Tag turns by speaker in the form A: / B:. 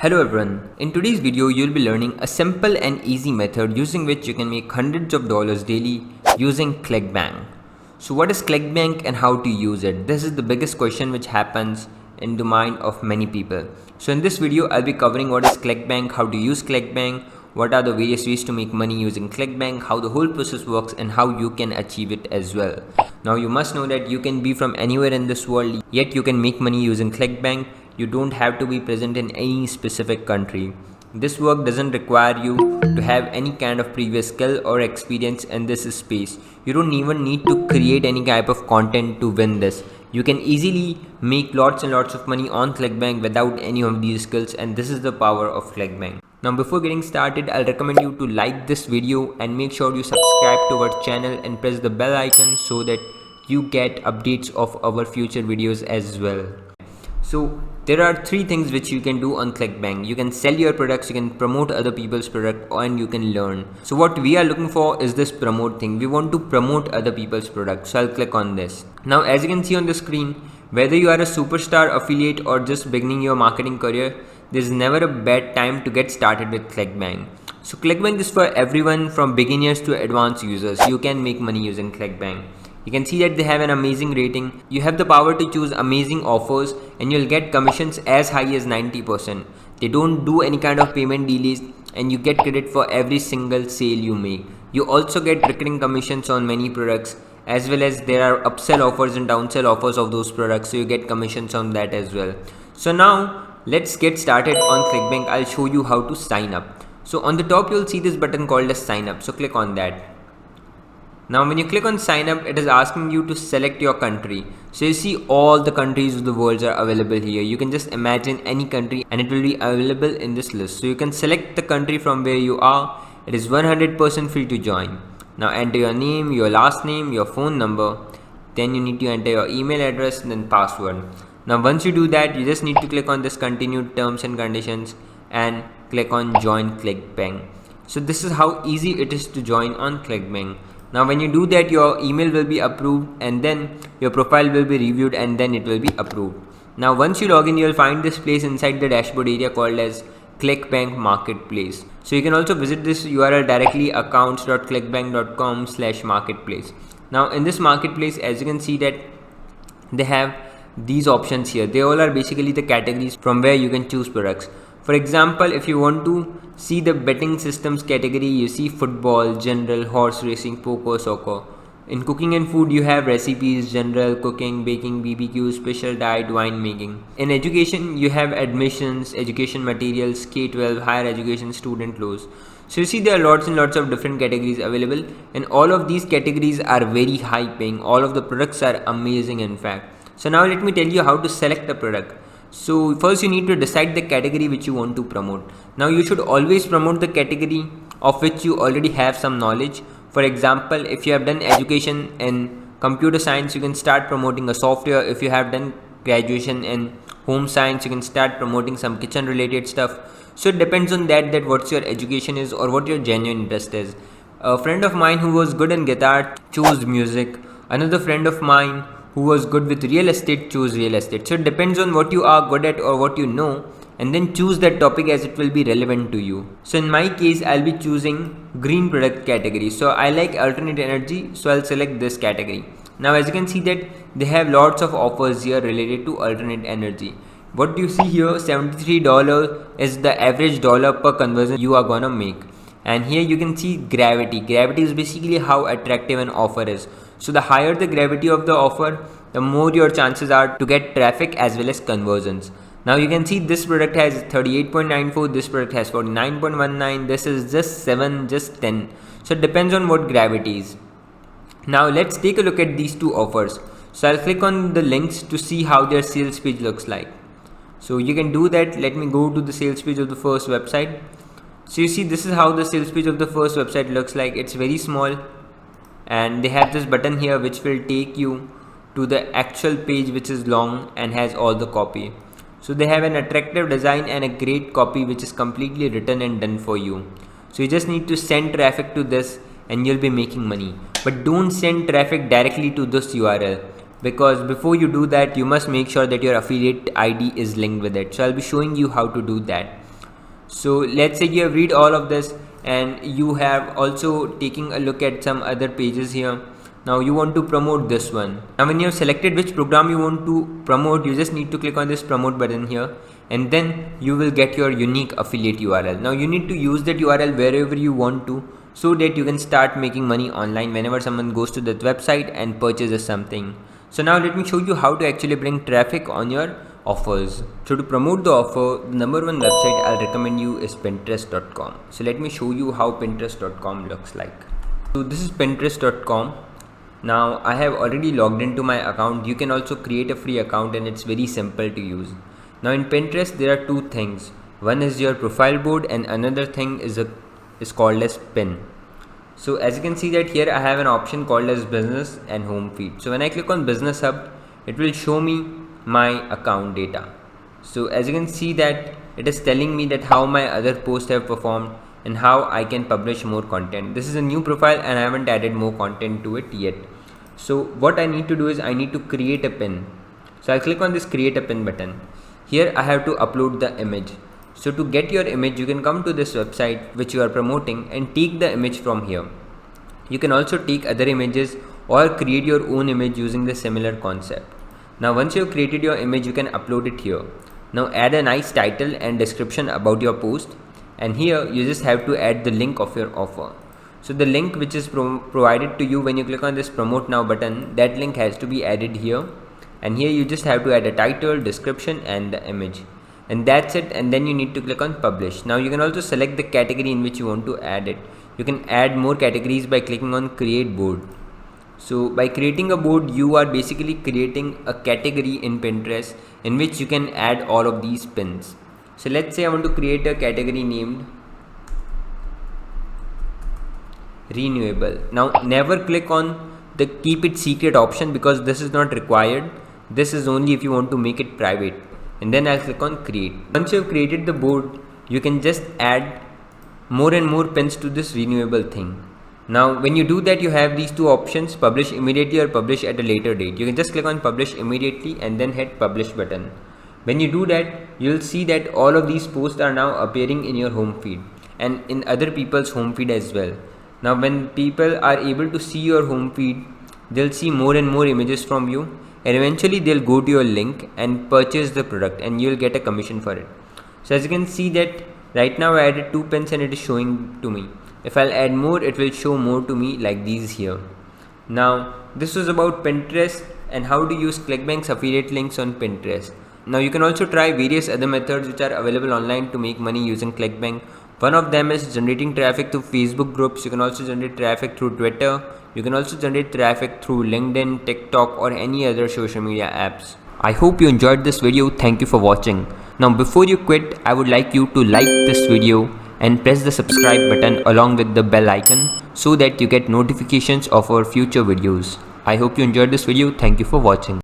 A: Hello everyone, in today's video you'll be learning a simple and easy method using which you can make hundreds of dollars daily using Clickbank. So what is Clickbank and how to use it? This is the biggest question which happens in the mind of many people. So in this video I'll be covering what is Clickbank, how to use Clickbank, what are the various ways to make money using Clickbank, how the whole process works and how you can achieve it as well. Now you must know that you can be from anywhere in this world yet you can make money using Clickbank. You don't have to be present in any specific country. This work doesn't require you to have any kind of previous skill or experience in this space. You don't even need to create any type of content to win this. You can easily make lots and lots of money on Clickbank without any of these skills, and this is the power of Clickbank. Now before getting started, I'll recommend you to like this video and make sure you subscribe to our channel and press the bell icon so that you get updates of our future videos as well. So there are three things which you can do on Clickbank. You can sell your products, you can promote other people's product, and you can learn. So what we are looking for is this promote thing. We want to promote other people's products. So I'll click on this. Now as you can see on the screen, whether you are a superstar affiliate or just beginning your marketing career, there is never a bad time to get started with Clickbank. So Clickbank is for everyone from beginners to advanced users. You can make money using Clickbank. You can see that they have an amazing rating. You have the power to choose amazing offers and you'll get commissions as high as 90%. They don't do any kind of payment delays and you get credit for every single sale you make. You also get recurring commissions on many products, as well as there are upsell offers and downsell offers of those products, so you get commissions on that as well. So now let's get started on Clickbank. I'll show you how to sign up. So on the top you'll see this button called as sign up. So click on that. Now when you click on sign up, it is asking you to select your country. So you see all the countries of the world are available here. You can just imagine any country and it will be available in this list. So you can select the country from where you are. It is 100% free to join. Now enter your name, your last name, your phone number. Then you need to enter your email address and then password. Now once you do that, you just need to click on this continue terms and conditions and click on join Clickbank. So this is how easy it is to join on Clickbank. Now when you do that, your email will be approved and then your profile will be reviewed and then it will be approved. Now once you log in, you will find this place inside the dashboard area called as Clickbank Marketplace. So you can also visit this URL directly, accounts.clickbank.com/marketplace. Now in this marketplace, as you can see that they have these options here. They all are basically the categories from where you can choose products. For example, if you want to see the betting systems category, you see football, general, horse racing, poker, soccer. In cooking and food, you have recipes, general, cooking, baking, BBQ, special diet, wine making. In education, you have admissions, education materials, K-12, higher education, student loans. So you see there are lots and lots of different categories available, and all of these categories are very high paying. All of the products are amazing in fact. So now let me tell you how to select the product. So first you need to decide the category which you want to promote. Now you should always promote the category of which you already have some knowledge. For example, if you have done education in computer science, you can start promoting a software. If you have done graduation in home science, you can start promoting some kitchen related stuff. So it depends on that what your education is or what your genuine interest is. A friend of mine who was good in guitar chose music. Another friend of mine who was good with real estate chose real estate. So it depends on what you are good at or what you know, and then choose that topic as it will be relevant to you. So in my case, I'll be choosing green product category. So I like alternate energy, so I'll select this category. Now as you can see that they have lots of offers here related to alternate energy. What you see here, $73 is the average dollar per conversion you are gonna make. And here you can see gravity. Gravity is basically how attractive an offer is. So the higher the gravity of the offer, the more your chances are to get traffic as well as conversions. Now you can see this product has 38.94, this product has 49.19, this is just 7, just 10. So it depends on what gravity is. Now let's take a look at these two offers. So I'll click on the links to see how their sales page looks like. So you can do that. Let me go to the sales page of the first website. So you see this is how the sales page of the first website looks like. It's very small and they have this button here which will take you to the actual page which is long and has all the copy. So they have an attractive design and a great copy which is completely written and done for you. So you just need to send traffic to this and you'll be making money. But don't send traffic directly to this URL, because before you do that you must make sure that your affiliate ID is linked with it. So I'll be showing you how to do that. So let's say you have read all of this and you have also taking a look at some other pages here. Now you want to promote this one. Now when you have selected which program you want to promote, you just need to click on this promote button here, and then you will get your unique affiliate URL. Now you need to use that URL wherever you want to, so that you can start making money online whenever someone goes to that website and purchases something. So now let me show you how to actually bring traffic on your offers. So to promote the offer, the number one website I'll recommend you is pinterest.com. So let me show you how pinterest.com looks like. So this is pinterest.com. Now I have already logged into my account. You can also create a free account and it's very simple to use. Now in Pinterest there are two things. One is your profile board and another thing is called as pin. So as you can see that here I have an option called as business and home feed. So when I click on business hub, it will show me my account data. So as you can see that it is telling me that how my other posts have performed and how I can publish more content. This is a new profile and I haven't added more content to it yet. So what I need to do is I need to create a pin. So I'll click on this create a pin button. Here I have to upload the image. So to get your image, you can come to this website which you are promoting and take the image from here. You can also take other images or create your own image using the similar concept. Now once you have created your image, you can upload it here. Now add a nice title and description about your post, and here you just have to add the link of your offer. So the link which is provided to you when you click on this promote now button, that link has to be added here, and here you just have to add a title, description and the image, and that's it. And then you need to click on publish. Now you can also select the category in which you want to add it. You can add more categories by clicking on create board. So by creating a board, you are basically creating a category in Pinterest in which you can add all of these pins. So let's say I want to create a category named renewable. Now never click on the keep it secret option because this is not required. This is only if you want to make it private. And then I'll click on create. Once you have created the board, you can just add more and more pins to this renewable thing. Now when you do that, you have these two options, publish immediately or publish at a later date. You can just click on publish immediately and then hit publish button. When you do that, you'll see that all of these posts are now appearing in your home feed and in other people's home feed as well. Now when people are able to see your home feed, they'll see more and more images from you, and eventually they'll go to your link and purchase the product and you'll get a commission for it. So as you can see that right now I added 2 pins and it is showing to me. If I'll add more, it will show more to me like these here. Now this was about Pinterest and how to use Clickbank's affiliate links on Pinterest. Now you can also try various other methods which are available online to make money using Clickbank. One of them is generating traffic through Facebook groups. You can also generate traffic through Twitter. You can also generate traffic through LinkedIn, TikTok or any other social media apps. I hope you enjoyed this video. Thank you for watching. Now before you quit, I would like you to like this video and press the subscribe button along with the bell icon so that you get notifications of our future videos. I hope you enjoyed this video. Thank you for watching.